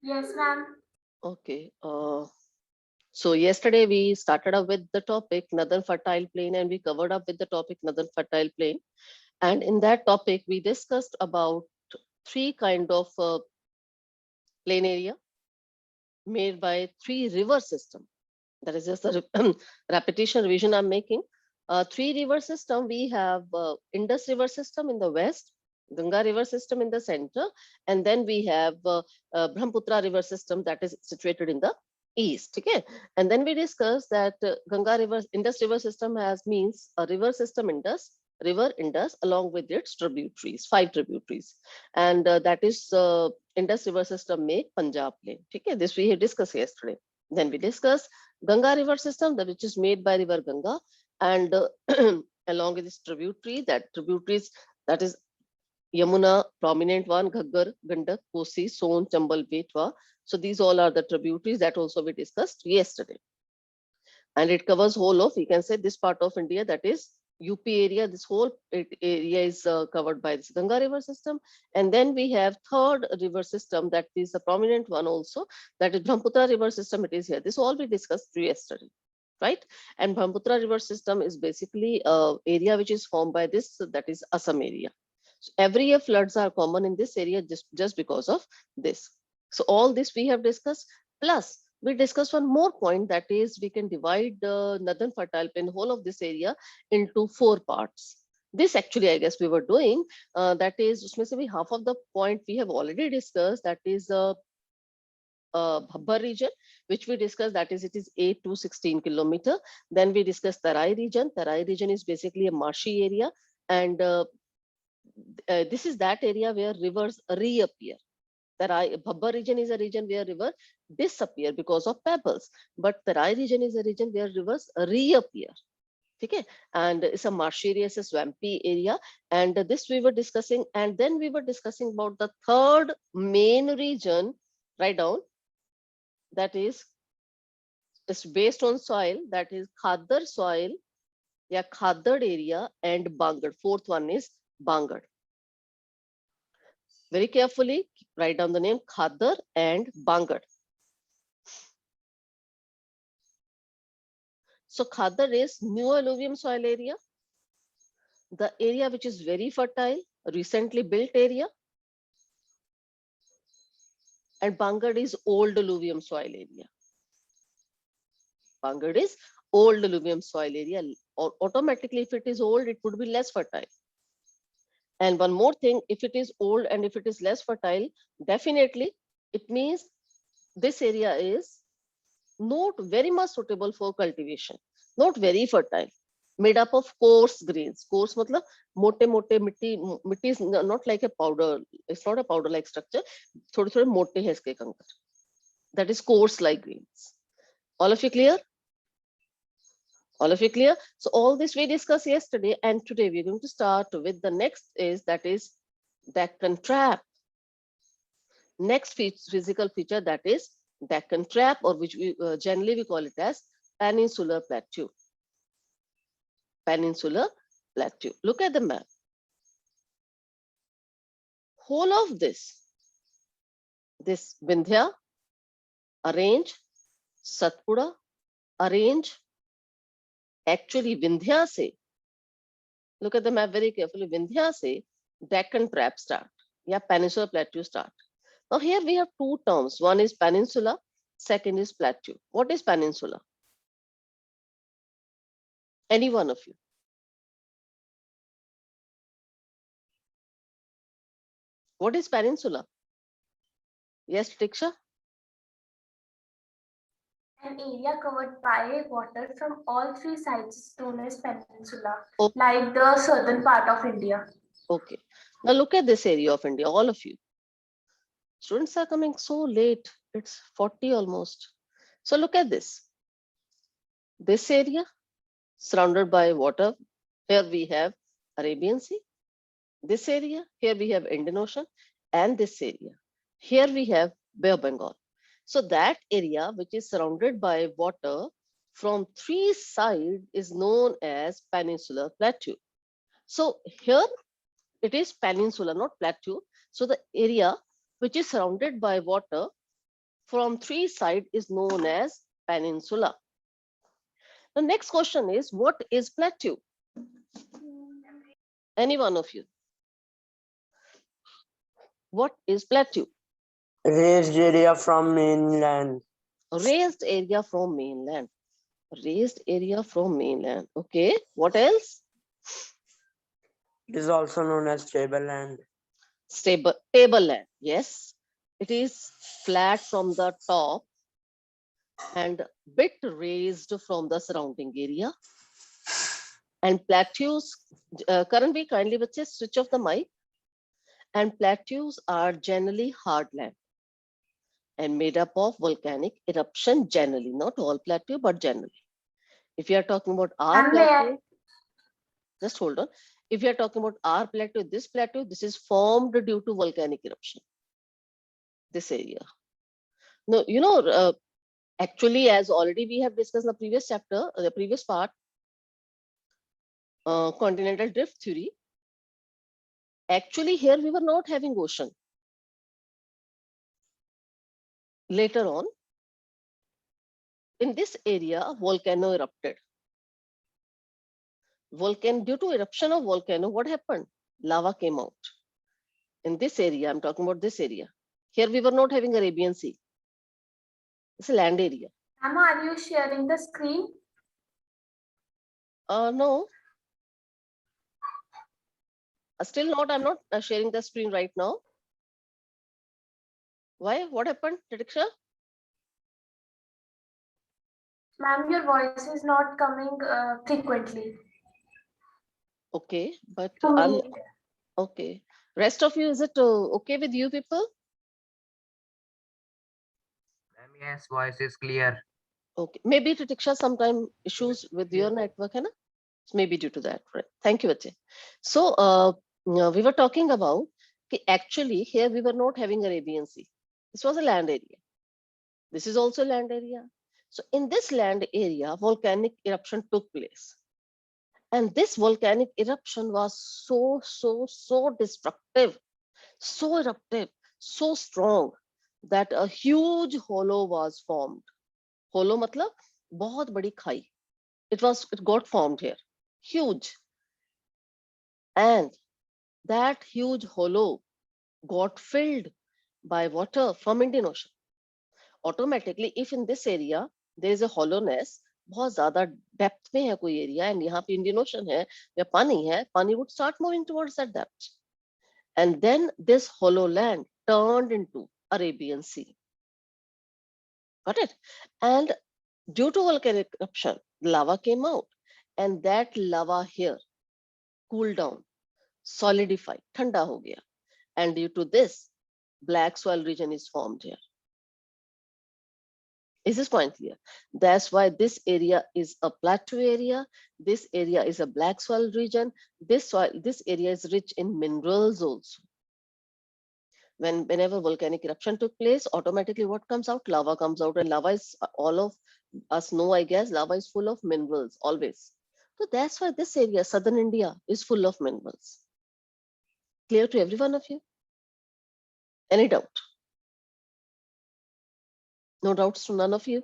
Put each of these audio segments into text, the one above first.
Yes, ma'am. Okay. So yesterday we started up with the topic Northern Fertile Plain, and we covered up with the topic Northern Fertile Plain. And in that topic, we discussed about three kind of plain area made by three river system. That is just a repetition revision I'm making. Three river system. We have Indus River system in the west, Ganga River system in the center, and then we have Brahmaputra River system that is situated in the east. Okay, and then we discussed that Ganga River, Indus River system has means a river system Indus. River Indus along with its tributaries, five tributaries, and that is Indus River system make Punjab plain. Okay, this we had discussed yesterday. Then we discussed Ganga river system, that which is made by river Ganga, and along with its tributaries, that is Yamuna, prominent one, Ghaggar, Gandak, Kosi, Son, Chambal, Betwa. So these all are the tributaries that also we discussed yesterday. And it covers whole of, we can say this part of India, that is UP area, this whole area is covered by this Ganga river system. And then we have third river system, that is a prominent one also, that is Brahmaputra river system, it is here. This all we discussed yesterday, right? And Brahmaputra river system is basically area which is formed by this, that is Assam area. So every year floods are common in this area just because of this. So all this we have discussed. Plus, we discussed one more point, that is we can divide the northern fertile plain, whole of this area, into four parts. This actually, I guess we were doing, that is, usme se bhi half of the point we have already discussed, that is Bhabbar region, which we discussed, that is it is 8 to 16 kilometer. Then we discussed Tarai region. Tarai region is basically a marshy area, and this is that area where rivers reappear. Tarai, Bhabbar region is a region where river disappear because of pebbles, but Tarai region is a region where rivers reappear. Okay, and it's a marshy area, it's a swampy area, and this we were discussing, and then we were discussing about the third main region. Write down, that is it's based on soil, that is Khadar soil, yeah, Khadar area, and Bangad. Fourth one is Bangad. Very carefully write down the name Khadar and Bangad. So Khadar is new alluvium soil area, the area which is very fertile, recently built area, and Bangad is old alluvium soil area. Bangad is old alluvium soil area. Automatically, if it is old, it would be less fertile. And one more thing, if it is old and if it is less fertile, definitely it means this area is not very much suitable for cultivation, not very fertile, made up of coarse grains. Coarse matlab mote mote mitti is not like a powder. It's not a powder like structure. Thode thode mote hai iske kankar. That is coarse like grains. All of you clear? All of you clear? So all this we discussed yesterday, and today we're going to start with the next is, that is Deccan Trap. Next physical feature, that is Deccan Trap, or which we generally we call it as Peninsular Plateau. Peninsular Plateau. Look at the map. Whole of this Vindhya, a range, Satpura, a range. Actually, Vindhya se, look at the map very carefully. Vindhya se Deccan Trap start. Yeah, Peninsular Plateau start. Now here we have two terms. One is peninsula, second is plateau. What is peninsula? Any one of you? What is peninsula? Yes, Diksha? An area covered by water from all three sides is known as peninsula, Oh, like the southern part of India. okay. Now look at this area of India, all of you. Students are coming so late. It's 40 almost. So look at this. This area surrounded by water. Here we have Arabian Sea. This area, here we have Indian Ocean, and this area. Here we have Bay of Bengal. So that area which is surrounded by water from three sides is known as Peninsular Plateau. So here it is peninsula, not plateau. So the area which is surrounded by water from three sides is known as peninsula. The next question is, what is plateau? Any one of you? What is plateau? Raised area from mainland. Raised area from mainland. Raised area from mainland. Okay. What else? It is also known as tableland. Stable tableland. Yes. It is flat from the top and bit raised from the surrounding area. And plateaus, currently kindly bachche switch off the mic. And plateaus are generally hard land and made up of volcanic eruption generally, not all plateau, but generally. If you are talking about our Ma'am, plateau, just hold on. If you are talking about our plateau, this is formed due to volcanic eruption. This area. No, you know, actually, as already we have discussed in the previous chapter, the previous part, continental drift theory. Actually, here we were not having ocean. Later on, in this area, a volcano erupted. Due to eruption of volcano, what happened? Lava came out. In this area, I'm talking about this area. Here we were not having Arabian Sea. It's a land area. Ma'am, are you sharing the screen? No. Still not. I'm not sharing the screen right now. Why? What happened, Titiksha? Ma'am, your voice is not coming frequently. Okay, but To me. okay. Rest of you, is it okay with you people? Yes, voice is clear. Okay, maybe Titiksha sometime issues with your network, hai na? Maybe due to that, right? Thank you, Bache. So we were talking about actually here we were not having Arabian Sea. This was a land area. This is also land area. So in this land area, volcanic eruption took place. And this volcanic eruption was so destructive, so eruptive, so strong that a huge hollow was formed. Hollow matlab bahut badi khai. It got formed here, huge. And that huge hollow got filled by water from Indian Ocean. Automatically, if in this area there is a hollowness, बहुत ज्यादा depth में है कोई area and यहाँ पे Indian ocean है या पानी है, पानी would start moving towards that depth. And then this hollow land turned into Arabian Sea. Got it? And due to volcanic eruption, lava came out, and that lava here cooled down, solidified, ठंडा हो गया. And due to this, black soil region is formed here. Is this point clear? That's why this area is a plateau area. This area is a black soil region. This area is rich in minerals also. Whenever volcanic eruption took place, automatically what comes out? Lava comes out, and lava is, all of us know, I guess, lava is full of minerals always. So that's why this area, southern India, is full of minerals. Clear to every one of you? Any doubt? No doubts to none of you?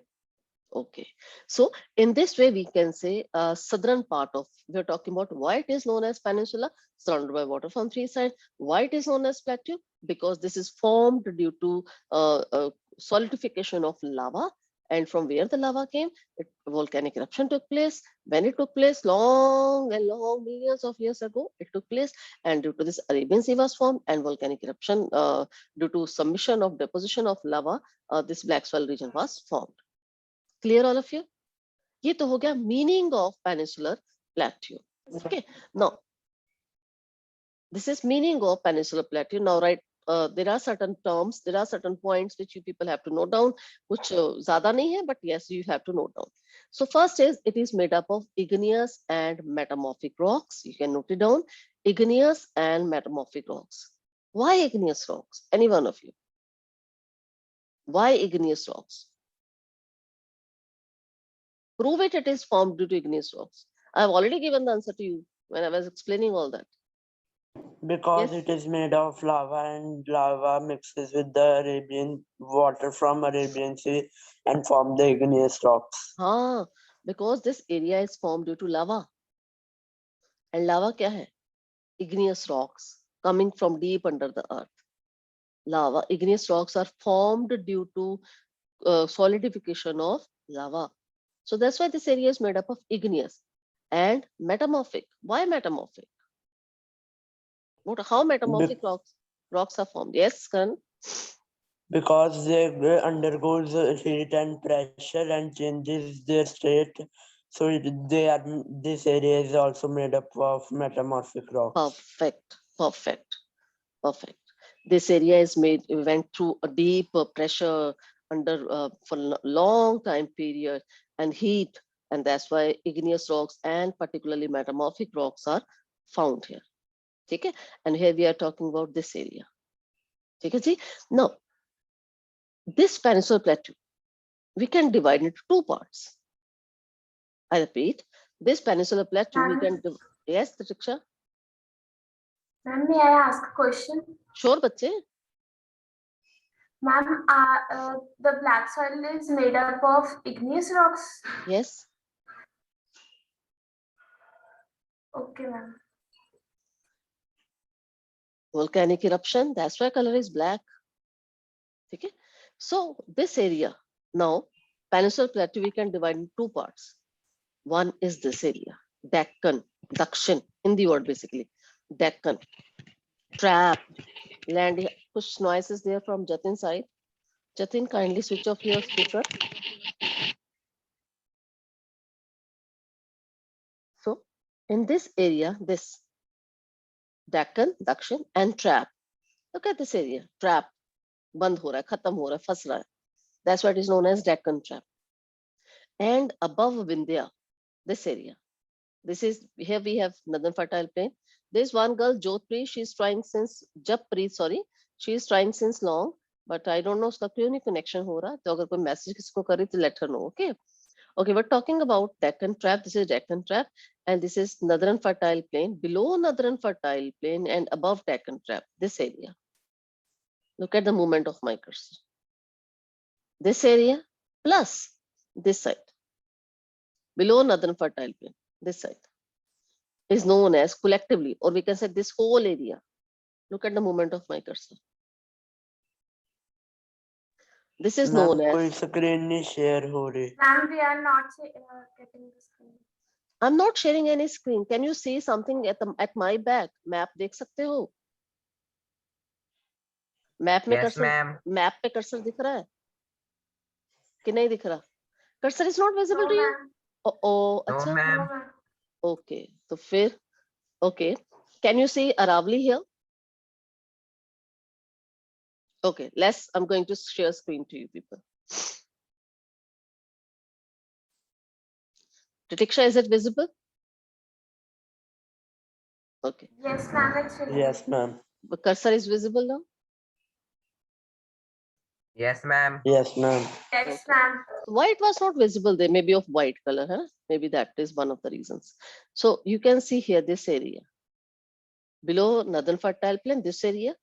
Okay. So in this way, we can say southern part of, we're talking about why it is known as peninsula, surrounded by water from three sides. Why it is known as plateau? Because this is formed due to solidification of lava. And from where the lava came, volcanic eruption took place. When it took place, long millions of years ago, it took place. And due to this, Arabian Sea was formed, and volcanic eruption, due to submission of deposition of lava, this black soil region was formed. Clear all of you? ये तो हो गया meaning of peninsular plateau. Okay. Now, this is meaning of peninsular plateau. Now, right, there are certain terms, there are certain points which you people have to note down, which ज़्यादा नहीं है, but yes, you have to note down. So first is, it is made up of igneous and metamorphic rocks. You can note it down. Igneous and metamorphic rocks. Why igneous rocks? Any one of you? Why igneous rocks? Prove it, it is formed due to igneous rocks. I have already given the answer to you when I was explaining all that. Because Yes. it is made of lava and lava mixes with the Arabian water from Arabian Sea and form the igneous rocks. Because this area is formed due to lava. And lava क्या है? Igneous rocks coming from deep under the earth. Lava, igneous rocks are formed due to solidification of lava. So that's why this area is made up of igneous and metamorphic. Why metamorphic? How metamorphic rocks are formed? Yes, Karan? Because they undergoes heat and pressure and changes their state. So this area is also made up of metamorphic rocks. Perfect. This area is went through a deep pressure under for long time period and heat, and that's why igneous rocks and particularly metamorphic rocks are found here. Okay, and here we are talking about this area. Okay, see? Now, this peninsular plateau, we can divide into two parts. I repeat, this peninsular plateau, we can yes, Triksha? Ma'am, may I ask a question? Sure, bache. Ma'am, the black soil is made up of igneous rocks. Yes. Okay, ma'am. Volcanic eruption, that's why color is black. Okay. So this area, now peninsular plateau, we can divide in two parts. One is this area, Deccan, Dakshin, Hindi word basically, Deccan, trap, land. Kuch noise is there from Jatin side. Jatin, kindly switch off your speaker. So in this area, this Deccan, Dakshin and trap. Look at this area, trap, band ho raha hai, khatam ho raha hai, fas raha hai. That's what is known as Deccan trap. And above Vindhya, this area. This is here we have Northern Fertile Plain. There's one girl, Jotpreet, she's trying since Jappreet, sorry, she's trying since long, but I don't know उसका क्यों नहीं connection हो रहा. तो अगर कोई message किसको करे तो let her know, okay? Okay, we're talking about Deccan Trap. This is Deccan Trap, and this is Northern Fertile Plain. Below Northern Fertile Plain and above Deccan Trap, this area. Look at the movement of my cursor. This area plus this side. Below Northern Fertile Plain, this side is known as collectively, or we can say this whole area. Look at the movement of my cursor. This is known Ma'am, कोई as. screen नहीं share हो रही. Ma'am, we are not getting the screen. I'm not sharing any screen. Can you see something at my back? Map देख सकते हो? Map में Yes, cursor. ma'am. Map पे cursor दिख रहा है? कि नहीं दिख रहा? Cursor is not visible No, to you? ma'am. Oh, No, अच्छा. No, ma'am. ma'am. Okay, तो फिर. Okay, can you see Aravali here? Okay, I'm going to share screen to you people. Pratiksha, is it visible? Okay, Yes, ma'am. It's visible. Yes, ma'am. the cursor is visible now? Yes, ma'am. Yes, ma'am. Yes, Okay. ma'am. Why it was not visible there? Maybe of white color, huh? Maybe that is one of the reasons. So you can see here this area. Below Northern Fertile Plain, this area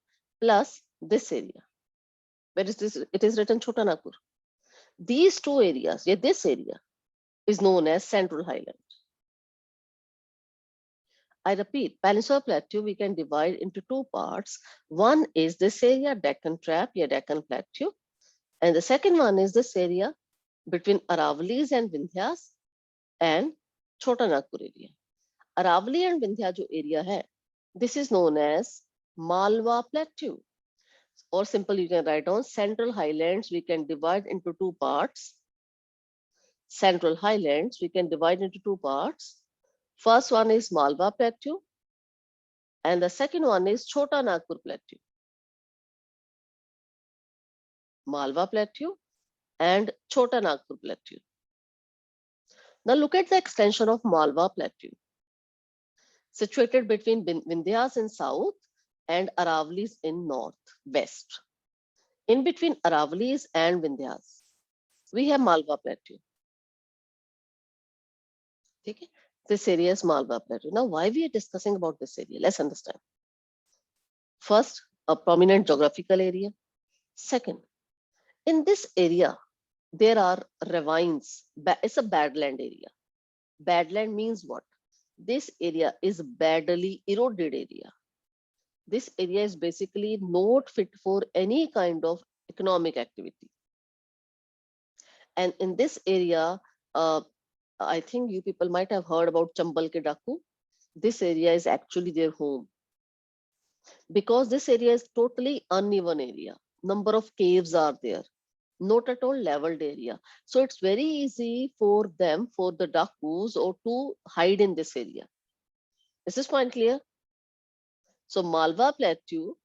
plus this area. Where is this? It is written Chota Nagpur. These two areas, yeah, this area is known as Central Highland. I repeat, Peninsular Plateau we can divide into two parts. One is this area, Deccan Trap, yeah, Deccan Plateau. And the second one is this area between Aravalis and Vindhyas and Chota Nagpur area. Aravali and Vindhya jo area hai, this is known as Malwa Plateau. Or simple, you can write down Central Highlands, we can divide into two parts. Central Highlands, we can divide into two parts. First one is Malwa Plateau, and the second one is Chota Nagpur Plateau. Malwa Plateau and Chota Nagpur Plateau. Now look at the extension of Malwa Plateau, situated between Vindhyas in south and Aravalis in north, west. In between Aravalis and Vindhyas, we have Malwa Plateau. Okay? This area is Malwa Plateau. Now, why we are discussing about this area? Let's understand. First, a prominent geographical area. Second, in this area, there are ravines. It's a badland area. Badland means what? This area is badly eroded area. This area is basically not fit for any kind of economic activity. And in this area, I think you people might have heard about Chambal ke Daku. This area is actually their home. Because this area is totally uneven area. Number of caves are there. Not at all leveled area. So it's very easy for them, for the Dakus, or to hide in this area. Is this point clear? So Malwa Plateau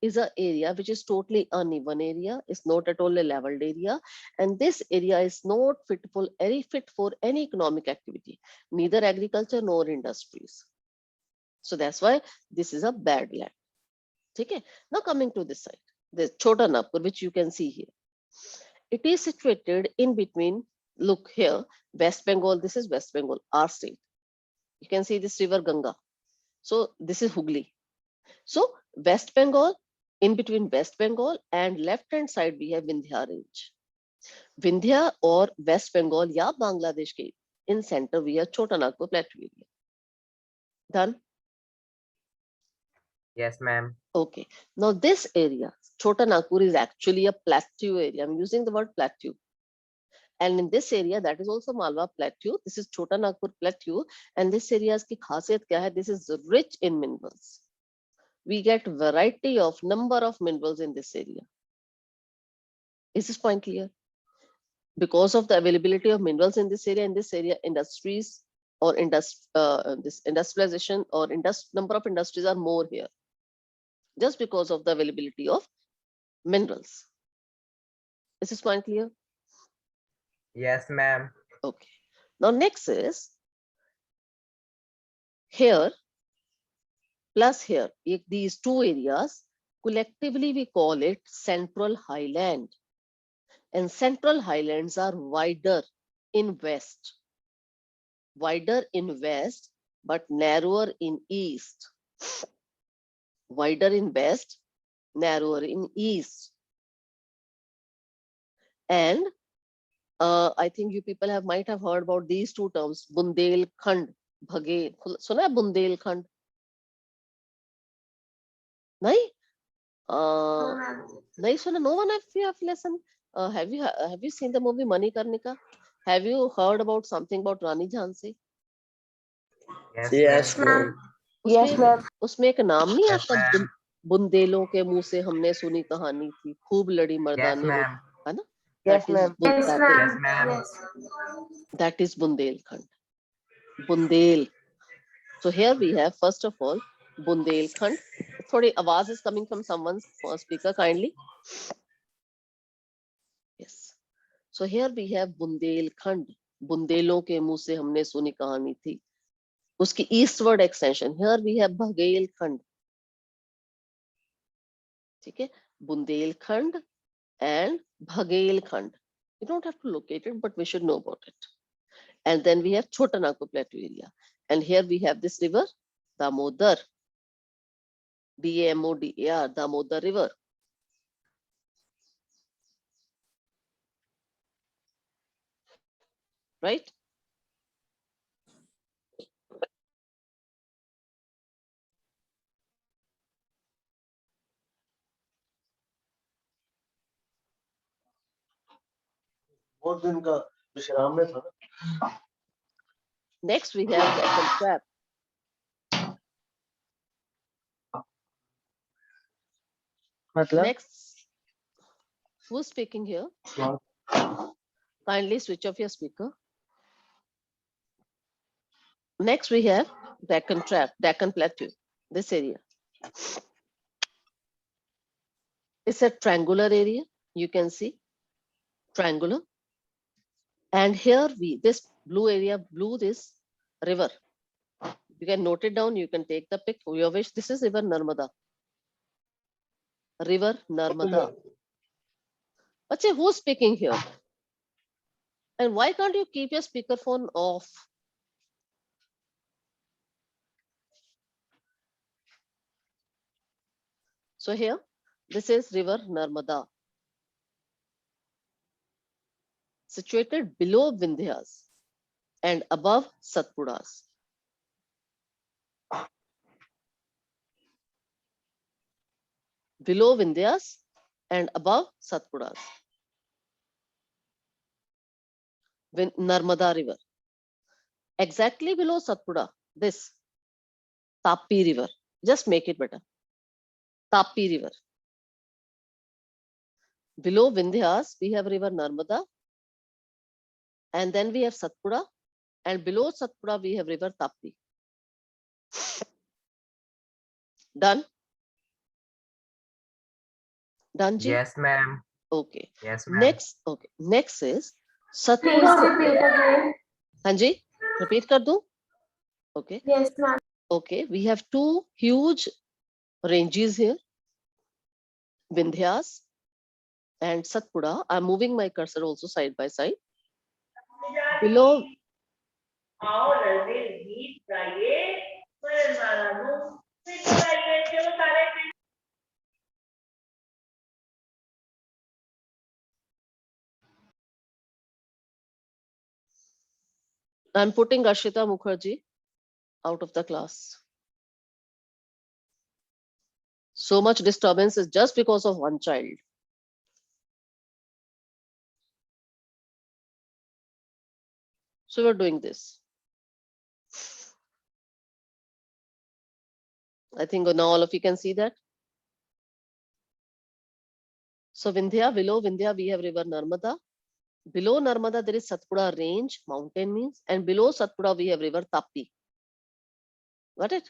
is an area which is totally uneven area. It's not at all a leveled area, and this area is not fit for any economic activity, neither agriculture nor industries. So that's why this is a bad land. Okay. Now coming to this side, the Chota Nagpur, which you can see here. It is situated in between. Look here, West Bengal. This is West Bengal, our state. You can see this river Ganga. So this is Hooghly. So West Bengal, in between West Bengal and left hand side we have Vindhya range. Vindhya or West Bengal या Bangladesh के in center we have Chota Nagpur plateau area. Done? Yes, ma'am. Okay. Now this area, Chota Nagpur, is actually a plateau area. I'm using the word plateau. And in this area, that is also Malwa Plateau. This is Chota Nagpur Plateau. And this area's की खासियत क्या है? This is rich in minerals. We get variety of number of minerals in this area. Is this point clear? Because of the availability of minerals in this area, industries or this industrialization or number of industries are more here. Just because of the availability of minerals. Is this point clear? Yes, ma'am. Okay. Now next is here plus here. These two areas, collectively we call it Central Highland. And Central Highlands are wider in west. Wider in west, but narrower in east. Wider in west, narrower in east. And I think you people might have heard about these two terms, Bundelkhand, Bhage. Suna hai Bundelkhand? Nahi? Nahi suna. No one have listened. Have you seen the movie Manikarnika? Have you heard about something about Rani Jhansi? Yes, ma'am. Yes, ma'am. उसमें एक नाम नहीं Yes, आता, ma'am. बुंदेलों के मुंह से हमने सुनी कहानी थी, खूब लड़ी Yes, मर्दानी वो, ma'am. है ना? Yes, That is ma'am. Yes, Yes, ma'am. ma'am. Yes. that is Bundelkhand. Bundel. So here we have first of all Bundelkhand. थोड़ी आवाज is coming from someone's speaker, kindly. Yes. So here we have Bundelkhand. बुंदेलों के मुंह से हमने सुनी कहानी थी. उसकी eastward extension. Here we have Bhagelkhand. ठीक है, Bundelkhand and Bhagelkhand. You don't have to locate it, but we should know about it. And then we have Chota Nagpur Plateau area. And here we have this river, Damodar. Damodar, Damodar River. Right? बहुत दिन का विश्राम में था ना. Next we have Deccan Trap. मतलब Next, who's speaking here? Kindly switch off your speaker. Next we have Deccan Trap, Deccan Plateau, this area. It's a triangular area, you can see, triangular. And here this blue area, this river. You can note it down, you can take the pic for your wish. This is river Narmada. River Narmada. Achha, who's speaking here? And why can't you keep your speakerphone off? So here, this is river Narmada, situated below Vindhyas and above Satpuras. Below Vindhyas and above Satpuras. Narmada river. Exactly below Satpura, this Tapi river. Just make it better. Tapi river. Below Vindhyas, we have river Narmada. And then we have Satpura. And below Satpura, we have river Tapi. Done? Done, ji? Yes, ma'am. Okay. Yes, ma'am. Next is Please Satpura. repeat again. Hanji, repeat kar do? Okay. Yes, ma'am. Okay. We have two huge ranges here. Vindhyas and Satpura. I'm moving my cursor also side by side. Below I'm putting Ashita Mukherjee out of the class. So much disturbance is just because of one child. So we're doing this. I think now all of you can see that. So Vindhya, below Vindhya, we have river Narmada. Below Narmada, there is Satpura range, mountain means, and below Satpura, we have river Tapi. Got it?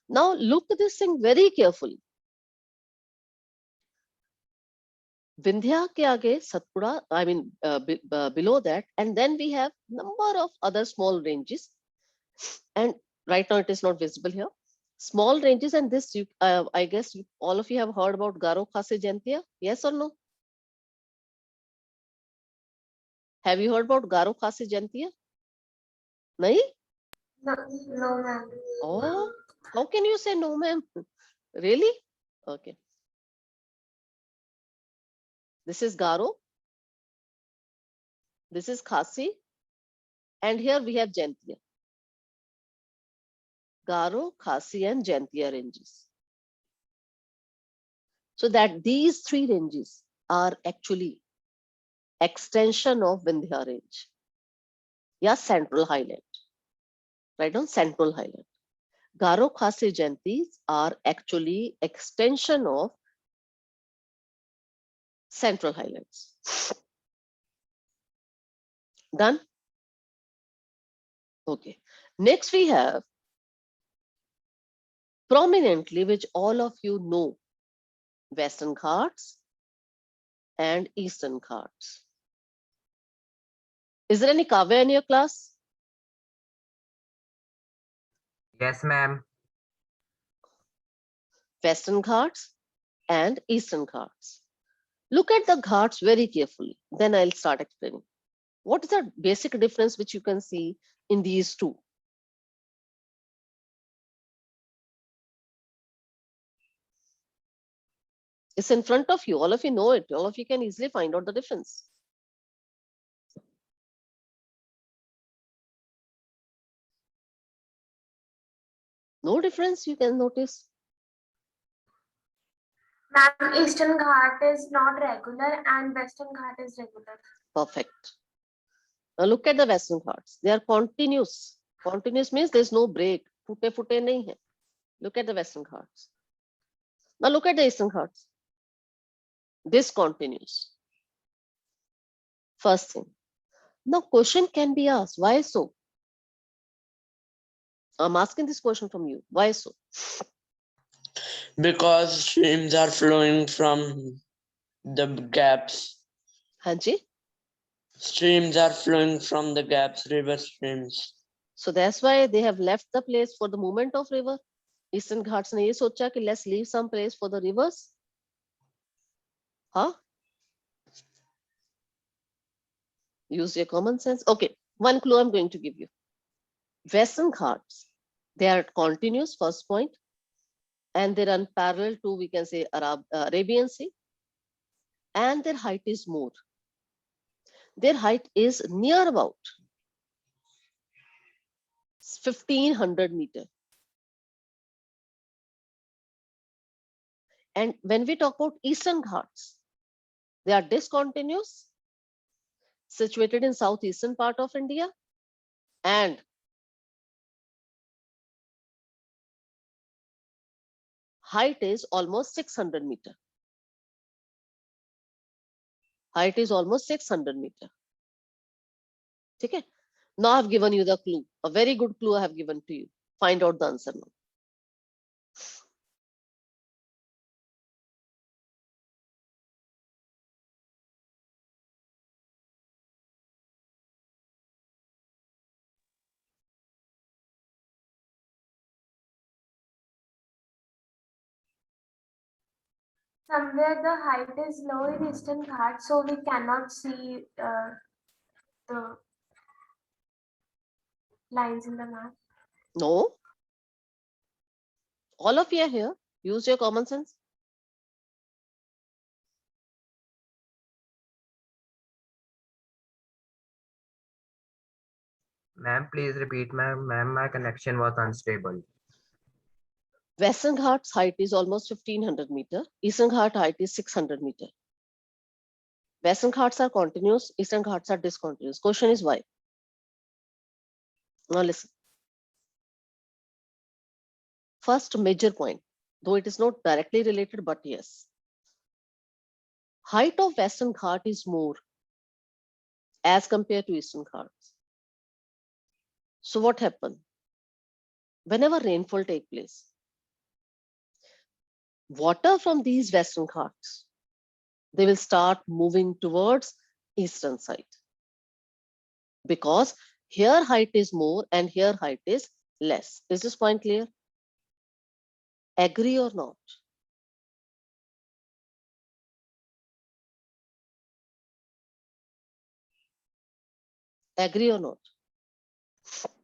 Now look at this thing very carefully. Vindhya ke aage Satpura, I mean below that, and then we have number of other small ranges. And right now it is not visible here. Small ranges, and this I guess all of you have heard about Garo Khasi Jaintia. Yes or no? Have you heard about Garo Khasi Jaintia? Nahi? No, no, ma'am. Oh, how can you say no, ma'am? Really? Okay. This is Garo. This is Khasi. And here we have Jaintia. Garo, Khasi, and Jaintia ranges. So that these three ranges are actually extension of Vindhya range. Yeah, Central Highland. Right on Central Highland. Garo Khasi Jaintis are actually extension of Central Highlands. Done? Okay. Next we have prominently, which all of you know, Western Ghats and Eastern Ghats. Is there any Kavya in your class? Yes, ma'am. Western Ghats and Eastern Ghats. Look at the Ghats very carefully. Then I'll start explaining. What is the basic difference which you can see in these two? It's in front of you. All of you know it. All of you can easily find out the difference. No difference you can notice. Ma'am, Eastern Ghat is not regular and Western Ghat is regular. Perfect. Now look at the Western Ghats. They are continuous. Continuous means there's no break. Fute nahi hai. Look at the Western Ghats. Now look at the Eastern Ghats. This continues. First thing. Now question can be asked, why so? I'm asking this question from you. Why so? Because streams are flowing from the gaps. Hanji? Streams are flowing from the gaps, river streams. So that's why they have left the place for the movement of river. Eastern Ghats ne ye socha ki let's leave some place for the rivers. Huh? Use your common sense. Okay, one clue I'm going to give you. Western Ghats, they are continuous, first point. and they run parallel to, we can say, Arabian Sea, and their height is more. Their height is near about 1500 meters. And when we talk about Eastern Ghats, they are discontinuous, situated in southeastern part of India, and height is almost 600 meters. Height is almost 600 meters. Okay. Now I've given you the clue. A very good clue I have given to you. Find out the answer now. Somewhere the height is low in Eastern Ghats, so we cannot see the lines in the map. No. All of you are here. Use your common sense. Ma'am, please repeat, ma'am. Ma'am, my connection was unstable. Western Ghats height is almost 1500 meters. Eastern Ghat height is 600 meters. Western Ghats are continuous. Eastern Ghats are discontinuous. Question is why? Now listen. First major point, though it is not directly related, but yes. Height of Western Ghat is more as compared to Eastern Ghats. So what happened? Whenever rainfall takes place, water from these Western Ghats, they will start moving towards eastern side. Because here height is more and here height is less. Is this point clear? Agree or not? Agree or not?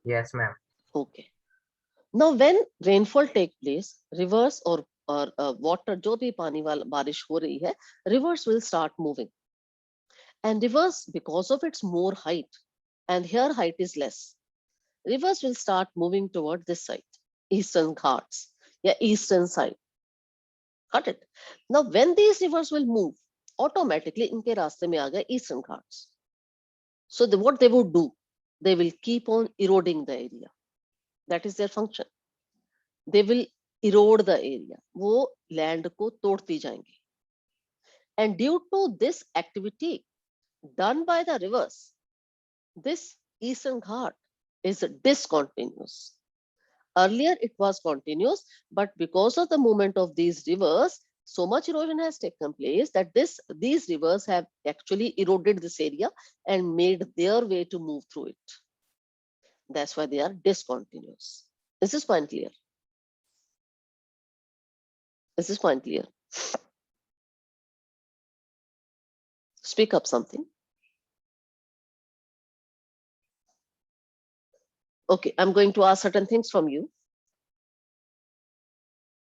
Yes, ma'am. Okay. Now when rainfall take place, rivers or water, जो भी पानी वाला बारिश हो रही है, rivers will start moving. And rivers, because of its more height, and here height is less, rivers will start moving toward this side, Eastern Ghats, yeah, eastern side. Got it? Now when these rivers will move, automatically इनके रास्ते में आ गए Eastern Ghats. So what they would do, they will keep on eroding the area. That is their function. They will erode the area. वो land को तोड़ती जाएंगे. And due to this activity done by the rivers, this Eastern Ghat is discontinuous. Earlier it was continuous, but because of the movement of these rivers, so much erosion has taken place that these rivers have actually eroded this area and made their way to move through it. That's why they are discontinuous. Is this point clear? Is this point clear? Speak up something. Okay, I'm going to ask certain things from you.